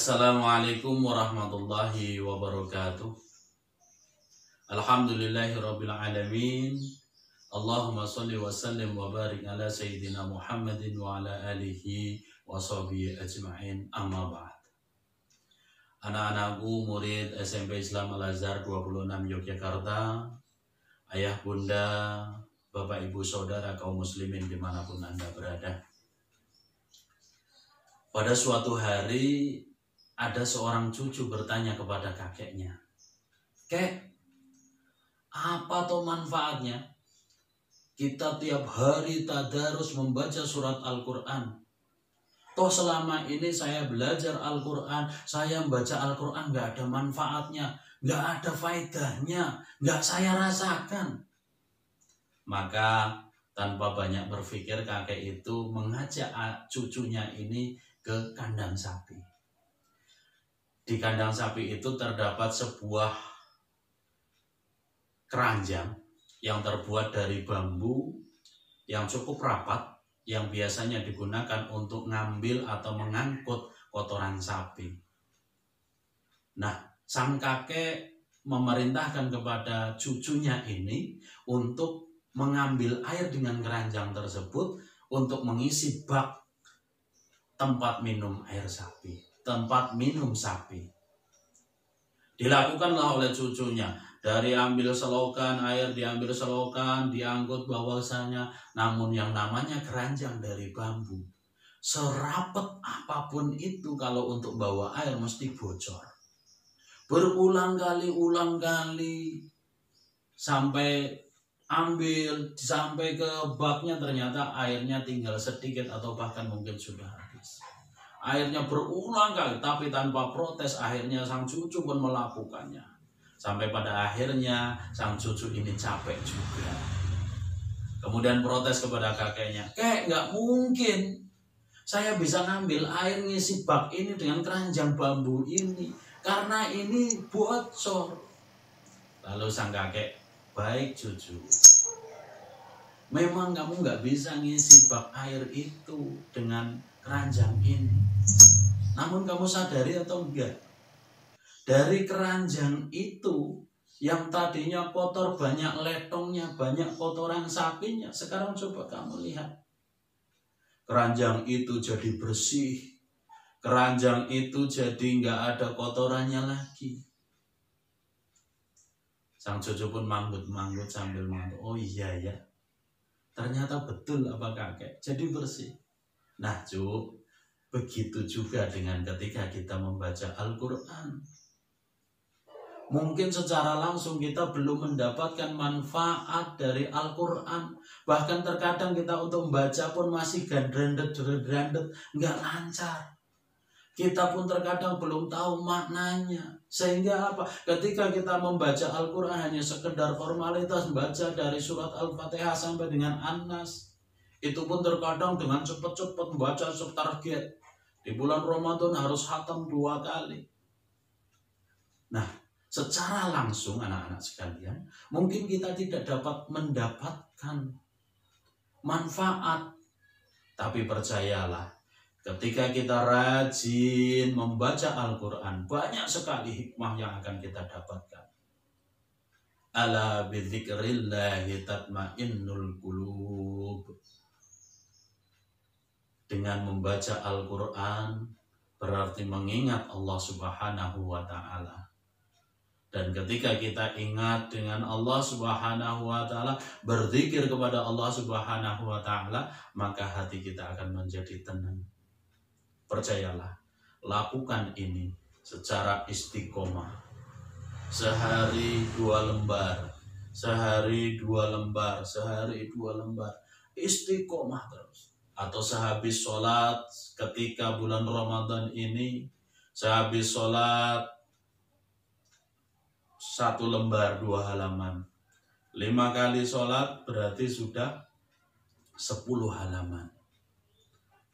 Assalamualaikum warahmatullahi wabarakatuh. Alhamdulillahirabbil alamin. Allahumma shalli wa sallim wa barik ala sayyidina Muhammadin wa ala alihi wa sahbihi ajma'in. Amma ba'd. Anak-anakku murid SMP Islam Al-Azhar 26 Yogyakarta, ayah bunda, bapak ibu saudara kaum muslimin dimanapun Anda berada. Pada suatu hari ada seorang cucu bertanya kepada kakeknya, "Kek, apa toh manfaatnya kita tiap hari tadarus membaca surat Al-Quran? Toh selama ini saya belajar Al-Quran, saya membaca Al-Quran gak ada manfaatnya, gak ada faedahnya, gak saya rasakan." Maka tanpa banyak berpikir kakek itu mengajak cucunya ini ke kandang sapi. Di kandang sapi itu terdapat sebuah keranjang yang terbuat dari bambu yang cukup rapat, yang biasanya digunakan untuk ngambil atau mengangkut kotoran sapi. Nah, sang kakek memerintahkan kepada cucunya ini untuk mengambil air dengan keranjang tersebut untuk mengisi bak tempat minum air sapi, tempat minum sapi. Dilakukanlah oleh cucunya. Dari ambil selokan, air diambil selokan, diangkut bahwasanya, namun yang namanya keranjang dari bambu, serapet apapun itu kalau untuk bawa air mesti bocor. Berulang kali, sampai ambil, sampai ke baknya ternyata airnya tinggal sedikit atau bahkan mungkin sudah habis. Airnya berulang kali, tapi tanpa protes akhirnya sang cucu pun melakukannya. Sampai pada akhirnya sang cucu ini capek juga. Kemudian protes kepada kakeknya, "Kek, nggak mungkin saya bisa ngambil air ngisi bak ini dengan keranjang bambu ini, karena ini bocor." Lalu sang kakek, "Baik cucu, memang kamu nggak bisa ngisi bak air itu dengan keranjang ini. Namun kamu sadari atau enggak? Dari keranjang itu yang tadinya kotor, banyak letongnya, banyak kotoran sapinya. Sekarang coba kamu lihat. Keranjang itu jadi bersih. Keranjang itu jadi nggak ada kotorannya lagi." Sang cucu pun manggut-manggut sambil manggut. "Oh iya ya, ternyata betul apa kakek, jadi bersih." Nah Cuk, begitu juga dengan ketika kita membaca Al-Quran. Mungkin secara langsung kita belum mendapatkan manfaat dari Al-Quran. Bahkan terkadang kita untuk membaca pun masih gandrendet, nggak lancar. Kita pun terkadang belum tahu maknanya. Sehingga apa? Ketika kita membaca Al-Quran hanya sekedar formalitas, baca dari surat Al-Fatihah sampai dengan An-Nas. Itu pun terkadang dengan cepat-cepat membaca target. Di bulan Ramadan harus khatam 2 kali. Nah, secara langsung anak-anak sekalian, mungkin kita tidak dapat mendapatkan manfaat. Tapi percayalah, ketika kita rajin membaca Al-Quran, banyak sekali hikmah yang akan kita dapatkan. Ala bidzikrillahi tatmainnul qulub. Dengan membaca Al-Quran berarti mengingat Allah Subhanahu wa Ta'ala. Dan ketika kita ingat dengan Allah Subhanahu wa Ta'ala, berzikir kepada Allah Subhanahu wa Ta'ala, maka hati kita akan menjadi tenang. Percayalah, lakukan ini secara istiqomah. Sehari 2 lembar, sehari 2 lembar, sehari 2 lembar. Istiqomah terus. Atau sehabis sholat ketika bulan Ramadan ini, sehabis sholat 1 lembar 2 halaman. 5 kali sholat berarti sudah 10 halaman.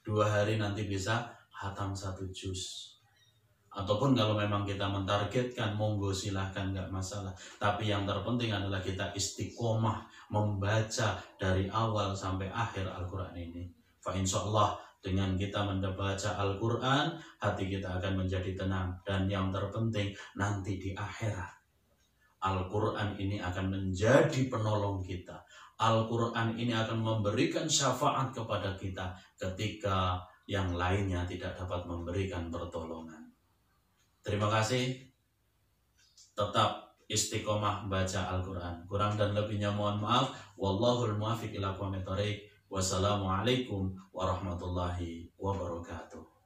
2 hari nanti bisa khatam 1 juz. Ataupun kalau memang kita mentargetkan, monggo silahkan, nggak masalah. Tapi yang terpenting adalah kita istiqomah membaca dari awal sampai akhir Al-Quran ini. Fa insyaallah Dengan kita membaca Al-Quran, hati kita akan menjadi tenang. Dan yang terpenting, nanti di akhirat, Al-Quran ini akan menjadi penolong kita. Al-Quran ini akan memberikan syafaat kepada kita ketika yang lainnya tidak dapat memberikan pertolongan. Terima kasih. Tetap istiqomah baca Al-Quran. Kurang dan lebihnya mohon maaf. Wallahul muwaffiq ila aqwamit thoriq. Wassalamualaikum warahmatullahi wabarakatuh.